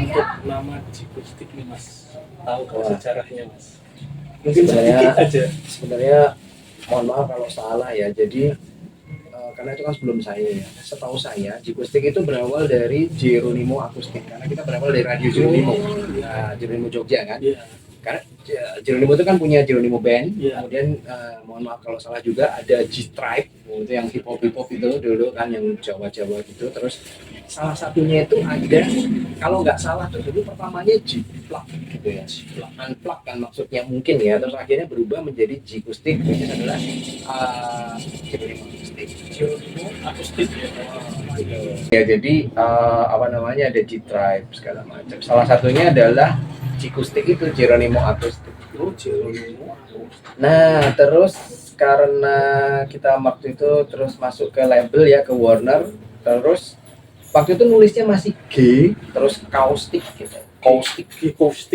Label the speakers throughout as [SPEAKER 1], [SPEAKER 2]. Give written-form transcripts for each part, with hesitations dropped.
[SPEAKER 1] untuk nama Jikustik nih Mas? Tahu ke sejarahnya Mas?
[SPEAKER 2] Mungkin
[SPEAKER 1] Sedikit aja.
[SPEAKER 2] Sebenarnya mohon maaf kalau salah ya. Jadi karena itu kan sebelum saya ya. Setahu saya Jikustik itu berawal dari Jeronimo Akustik karena kita berawal dari Radio Jeronimo. Nah, Jeronimo Jogja kan.
[SPEAKER 1] Iya.
[SPEAKER 2] Karena Jeronimo itu kan punya Jeronimo Band.
[SPEAKER 1] Iya.
[SPEAKER 2] Kemudian mohon maaf kalau salah juga ada G-Tribe itu yang hip hop itu dulu kan yang Jawa gitu. Terus salah satunya itu ada kalau nggak salah tuh dulu pertamanya G-Plug gitu ya. Unplug kan maksudnya mungkin ya. Terus akhirnya berubah menjadi Jikustik which is adalah Jeronimo Akustik.
[SPEAKER 1] Jeronimo Akustik ya.
[SPEAKER 2] Gitu. Ya jadi apa namanya ada G-Tribe segala macam. Salah satunya adalah Jikustik itu Jeronimo Akustik.
[SPEAKER 1] Oh, Jeronimo Akustik.
[SPEAKER 2] Nah, terus karena kita waktu itu terus masuk ke label ya ke Warner, terus waktu itu nulisnya masih G, terus Kaustik gitu.
[SPEAKER 1] Kaustik.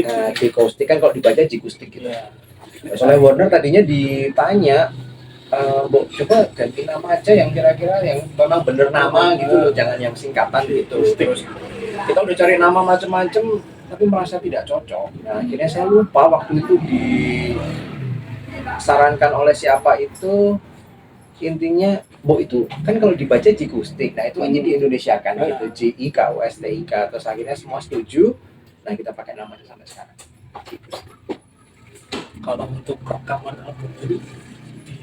[SPEAKER 2] Nah, G Kaustik kan kalau dibaca Jikustik gitu.
[SPEAKER 1] Ya.
[SPEAKER 2] Soalnya Warner tadinya ditanya, coba ganti nama aja yang kira-kira yang memang bener nama gitu loh, jangan yang singkatan gitu. Terus kita udah cari nama macem-macem tapi merasa tidak cocok. Nah, akhirnya saya lupa waktu itu disarankan oleh siapa itu, intinya itu kan kalau dibaca Jikustik. Nah, itu aja di Indonesia kan gitu, Jikustik. Terus akhirnya semua setuju. Nah, kita pakai namanya sampai sekarang.
[SPEAKER 1] Kalau untuk rekaman album ini di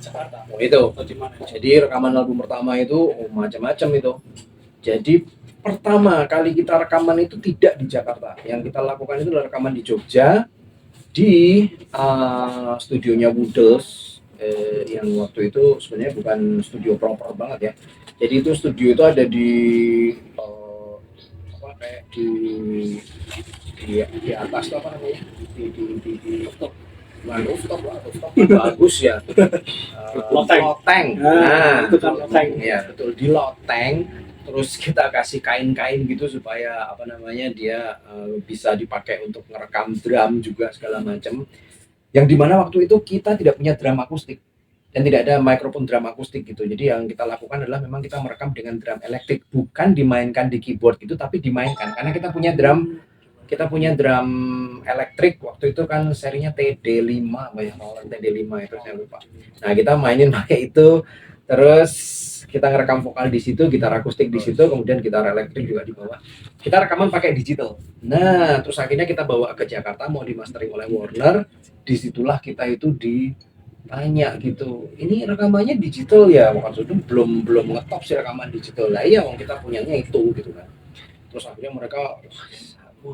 [SPEAKER 1] Jakarta.
[SPEAKER 2] Itu.
[SPEAKER 1] Di mana?
[SPEAKER 2] Jadi rekaman album pertama itu macam-macam itu. Jadi pertama kali kita rekaman itu tidak di Jakarta. Yang kita lakukan itu adalah rekaman di Jogja di studionya Woodles yang waktu itu sebenarnya bukan studio proper banget ya. Jadi itu studio itu ada di kayak di atas tuh apa namanya? Di rooftop bagus ya. Loteng. Nah,
[SPEAKER 1] itu kan loteng.
[SPEAKER 2] Ya, betul di loteng. Terus kita kasih kain-kain gitu supaya apa namanya dia bisa dipakai untuk ngerekam drum juga segala macam. Yang dimana waktu itu kita tidak punya drum akustik dan tidak ada mikrofon drum akustik gitu. Jadi yang kita lakukan adalah memang kita merekam dengan drum elektrik, bukan dimainkan di keyboard gitu, tapi dimainkan karena kita punya drum elektrik waktu itu kan serinya TD5 banyak orang TD5 itu saya lupa. Nah, kita mainin pakai itu. Terus kita ngerekam vokal di situ, gitar akustik di situ, kemudian gitar elektrik juga di bawah. Kita rekaman pakai digital. Nah, terus akhirnya kita bawa ke Jakarta mau dimastering oleh Warner. Disitulah kita itu ditanya gitu. Ini rekamannya digital ya? Maksudnya belum ngetop sih rekaman digital. Lah iya, kita punyanya itu gitu kan. Terus akhirnya mereka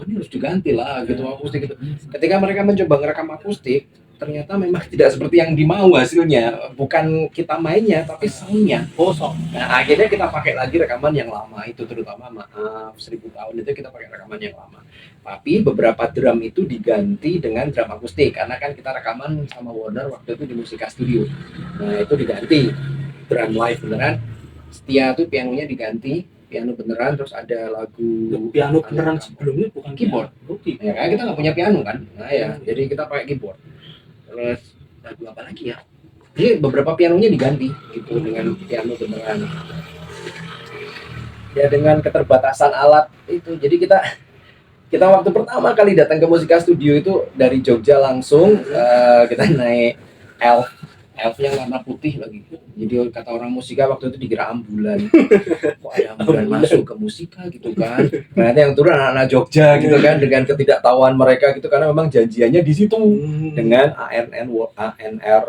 [SPEAKER 2] ini harus diganti lah gitu akustik gitu. Ketika mereka mencoba ngerekam akustik, ternyata memang tidak seperti yang dimau hasilnya, bukan kita mainnya tapi soundnya kosong. Nah, akhirnya kita pakai lagi rekaman yang lama itu, terutama maaf 1000 tahun itu kita pakai rekaman yang lama. Tapi beberapa drum itu diganti dengan drum akustik karena kan kita rekaman sama Warner waktu itu di Musika Studio. Nah, itu diganti drum live beneran. Setia tuh pianonya diganti, piano beneran, terus ada lagu
[SPEAKER 1] piano beneran sebelumnya bukan
[SPEAKER 2] keyboard. Ya kan kita nggak punya piano kan. Nah ya, jadi kita pakai keyboard. Terus lagu apa lagi ya? Jadi beberapa pianonya diganti gitu dengan piano beneran. Ya dengan keterbatasan alat itu, jadi kita waktu pertama kali datang ke Musika Studio itu dari Jogja langsung kita naik elf yang warna putih lagi. Jadi kata orang musika waktu itu dikira ambulan. Kok ada ambulan masuk ke musika gitu kan? Ternyata yang turun anak-anak Jogja gitu kan, dengan ketidaktahuan mereka gitu, karena memang janjiannya di situ dengan ANR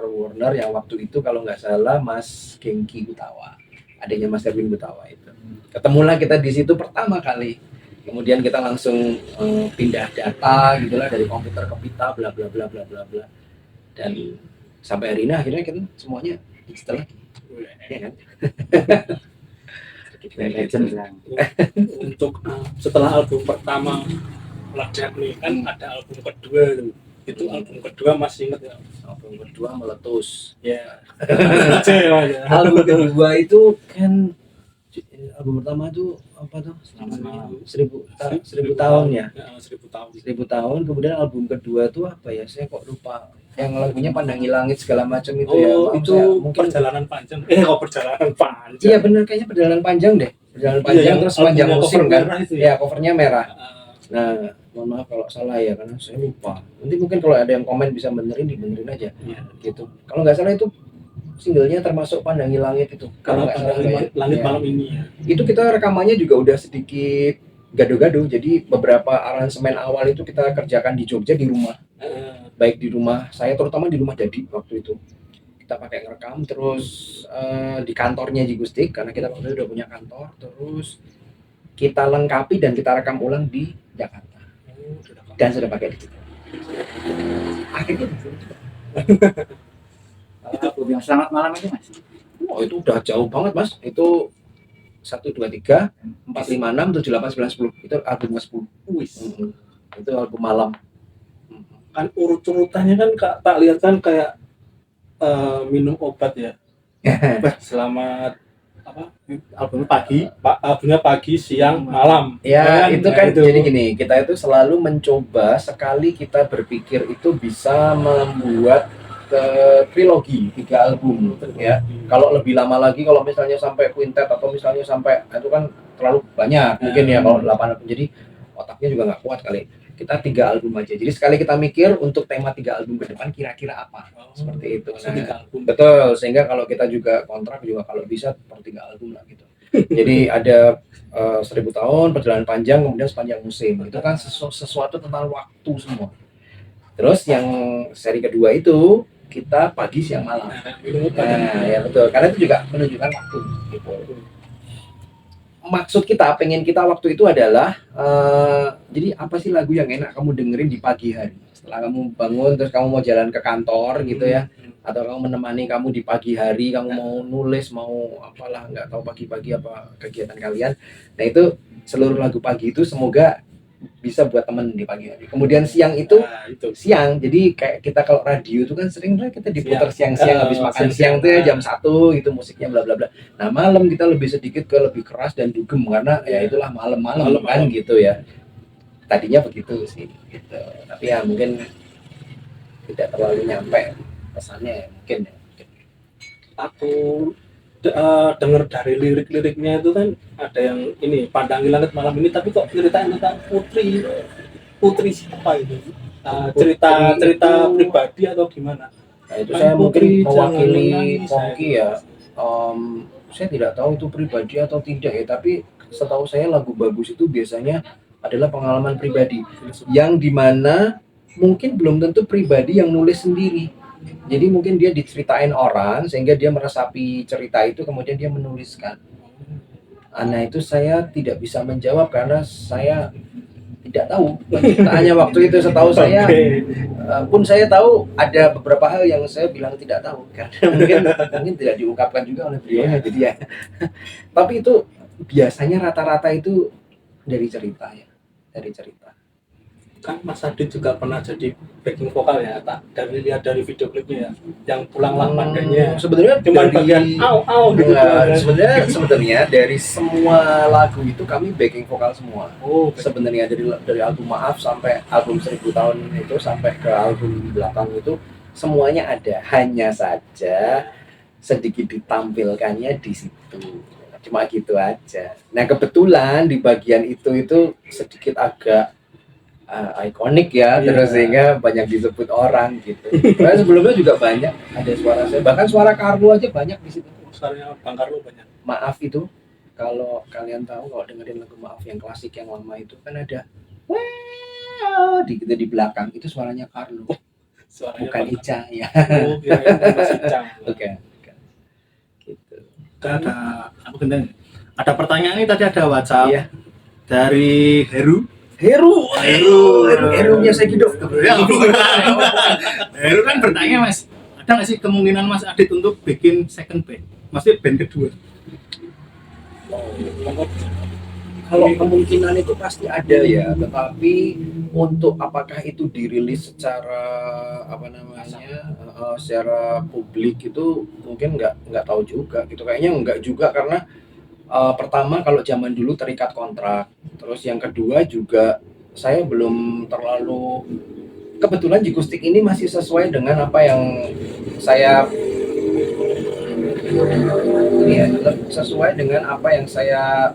[SPEAKER 2] Warner yang waktu itu kalau nggak salah Mas Gengki Gutawa, adanya Mas Erwin Gutawa itu. Ketemulah kita di situ pertama kali. Kemudian kita langsung pindah data gitulah dari komputer ke pita bla bla bla bla bla bla. Dan sampai hari ini akhirnya kan semuanya digital lagi. Ya kan?
[SPEAKER 1] Untuk setelah album pertama meledak nih kan ada album kedua tuh. Itu album kedua masih ingat ya?
[SPEAKER 2] Album kedua meletus.
[SPEAKER 1] Ya.
[SPEAKER 2] Album kedua itu kan album pertama itu apa tuh? 1000 tahun ya. 1000 tahun. Kemudian album kedua tuh apa ya? Saya kok lupa. Yang lagunya Pandangi Langit segala macam itu ya.
[SPEAKER 1] Itu mungkin perjalanan panjang. Perjalanan panjang.
[SPEAKER 2] Iya benar, kayaknya perjalanan panjang deh. Perjalanan panjang terus panjang musim kan. Ya, covernya merah. Nah, mohon maaf kalau salah ya karena saya lupa. Nanti mungkin kalau ada yang komen bisa benerin, dibenerin aja
[SPEAKER 1] Iya.
[SPEAKER 2] gitu. Kalau nggak salah itu singlenya termasuk Pandangi Langit itu. Kalau nggak salah saya.
[SPEAKER 1] Langit
[SPEAKER 2] Ya.
[SPEAKER 1] malam ini ya.
[SPEAKER 2] Itu kita rekamannya juga udah sedikit gado-gado. Jadi beberapa aransemen awal itu kita kerjakan di Jogja di rumah. Baik di rumah saya, terutama di rumah Dadi waktu itu. Kita pakai ngerekam, terus di kantornya Jigustik karena kita waktu itu udah punya kantor, terus kita lengkapi dan kita rekam ulang di Jakarta dan sudah pakai digital. Akhirnya
[SPEAKER 3] Album yang Selamat Malam itu Mas.
[SPEAKER 2] oh itu udah jauh banget Mas. Itu 1, 2, 3, 4, 5, 6, 7, 8, 9, 10. Itu album ke-10.
[SPEAKER 1] Wis.
[SPEAKER 2] Itu album malam.
[SPEAKER 1] Kan urut-urutannya kan tak lihat kan kayak minum obat ya. Selamat apa? Albumnya pagi, siang, malam.
[SPEAKER 2] Ya, itu kan
[SPEAKER 1] itu.
[SPEAKER 2] jadi gini, kita itu selalu mencoba sekali kita berpikir itu bisa membuat trilogi 3 album ya. Kalau lebih lama lagi, kalau misalnya sampai quintet atau misalnya sampai itu kan terlalu banyak mungkin ya kalau 8 album. Jadi otaknya juga nggak kuat kali. Kita 3 album aja. Jadi sekali kita mikir untuk tema 3 album ke depan kira-kira apa. Seperti itu. Nah, betul, sehingga kalau kita juga kontrak juga kalau bisa per 3 album lah gitu. Jadi ada 1000 tahun, perjalanan panjang, kemudian sepanjang musim. Itu kan sesuatu tentang waktu semua. Terus yang seri kedua itu kita pagi siang malam. Nah, ya betul. Karena itu juga menunjukkan waktu gitu. Maksud kita, pengen kita waktu itu adalah jadi apa sih lagu yang enak kamu dengerin di pagi hari setelah kamu bangun terus kamu mau jalan ke kantor gitu ya, atau kamu menemani kamu di pagi hari, kamu mau nulis mau apalah, nggak tahu pagi-pagi apa kegiatan kalian. Nah itu seluruh lagu pagi itu semoga bisa buat temen di pagi hari. Kemudian siang itu siang, jadi kayak kita kalau radio itu kan sering lah kita diputar siang-siang habis makan siang tuh ya jam 1 gitu musiknya bla bla bla. Nah malam kita lebih sedikit ke lebih keras dan dugem karena ya itulah malam-malam kan gitu ya. Tadinya begitu sih gitu. Tapi ya mungkin tidak terlalu nyampe pesannya ya, mungkin ya.
[SPEAKER 1] Aku dengar dari lirik-liriknya itu kan ada yang ini Pandangi Langit Malam Ini, tapi kok ceritain tentang putri siapa itu? Cerita pribadi atau gimana?
[SPEAKER 2] Nah itu saya mungkin mewakili Pongki ya. Saya tidak tahu itu pribadi atau tidak ya, tapi setahu saya lagu bagus itu biasanya adalah pengalaman pribadi yang dimana mungkin belum tentu pribadi yang nulis sendiri. Jadi mungkin dia diceritain orang sehingga dia meresapi cerita itu kemudian dia menuliskan. Nah itu saya tidak bisa menjawab karena saya tidak tahu ceritanya waktu itu. Setahu saya pun saya tahu ada beberapa hal yang saya bilang tidak tahu karena mungkin tidak diungkapkan juga oleh beliau. Jadi ya tapi itu biasanya rata-rata itu dari cerita ya, dari cerita.
[SPEAKER 1] Kan Mas Adit juga pernah jadi backing vokal ya, tak dari lihat dari video klipnya ya, yang pulanglah pandanya.
[SPEAKER 2] Sebenarnya
[SPEAKER 1] cuma bagian gitu.
[SPEAKER 2] Sebenarnya dari semua lagu itu kami backing vokal semua. Sebenarnya dari album Maaf sampai album 1000 tahun itu sampai ke album belakang itu semuanya ada, hanya saja sedikit ditampilkannya di situ. Cuma gitu aja. Nah kebetulan di bagian itu sedikit agak ikonik ya, terus sehingga banyak disebut orang gitu. Karena sebelumnya juga banyak ada suara saya, bahkan suara Carlo aja banyak di situ.
[SPEAKER 1] Suaranya Bang Carlo banyak.
[SPEAKER 2] Maaf itu, kalau kalian tahu kalau dengerin lagu Maaf yang klasik yang lama itu kan ada wow di belakang itu suaranya Carlo. Suaranya bukan Ica ya.
[SPEAKER 1] Oh, kira-kira Ica.
[SPEAKER 2] Oke. Gitu.
[SPEAKER 3] Ada pertanyaan ini tadi ada WhatsApp dari
[SPEAKER 2] Herunya saya hidup.
[SPEAKER 3] Heru kan bertanya Mas, ada nggak sih kemungkinan Mas Adit untuk bikin second band, maksudnya band kedua?
[SPEAKER 2] Kalau kemungkinan itu pasti ada ya, tetapi untuk apakah itu dirilis secara secara publik itu mungkin nggak tahu juga gitu. Kayaknya nggak juga karena pertama kalau zaman dulu terikat kontrak, terus yang kedua juga saya belum terlalu, kebetulan Jigustik ini masih sesuai dengan apa yang saya Iya, sesuai dengan apa yang saya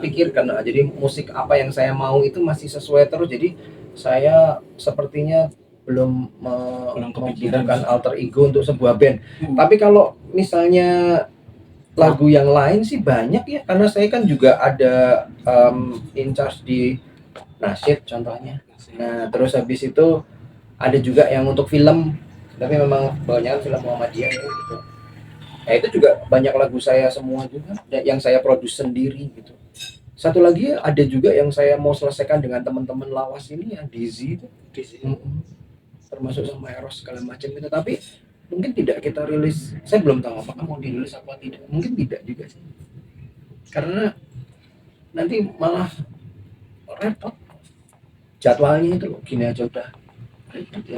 [SPEAKER 2] pikirkan. Nah, jadi musik apa yang saya mau itu masih sesuai terus. Jadi saya sepertinya belum
[SPEAKER 1] Belum kepikiran.
[SPEAKER 2] membutuhkan alter ego untuk sebuah band.
[SPEAKER 3] Hmm.
[SPEAKER 2] Tapi kalau misalnya lagu yang lain sih banyak ya, karena saya kan juga ada in charge di nasyid contohnya. Nah, terus habis itu ada juga yang untuk film, tapi memang banyak film Muhammadiyah ya, gitu. Ya itu juga banyak lagu saya semua juga yang saya produce sendiri gitu. Satu lagi ada juga yang saya mau selesaikan dengan teman-teman lawas ini yang Dizzy itu.
[SPEAKER 1] Di sini.
[SPEAKER 2] Termasuk sama Eros segala macam itu, tapi mungkin tidak kita rilis. Saya belum tahu apakah mau dirilis apa tidak, mungkin tidak juga sih, karena nanti malah repot jadwalnya itu loh, gini aja udah repot ya.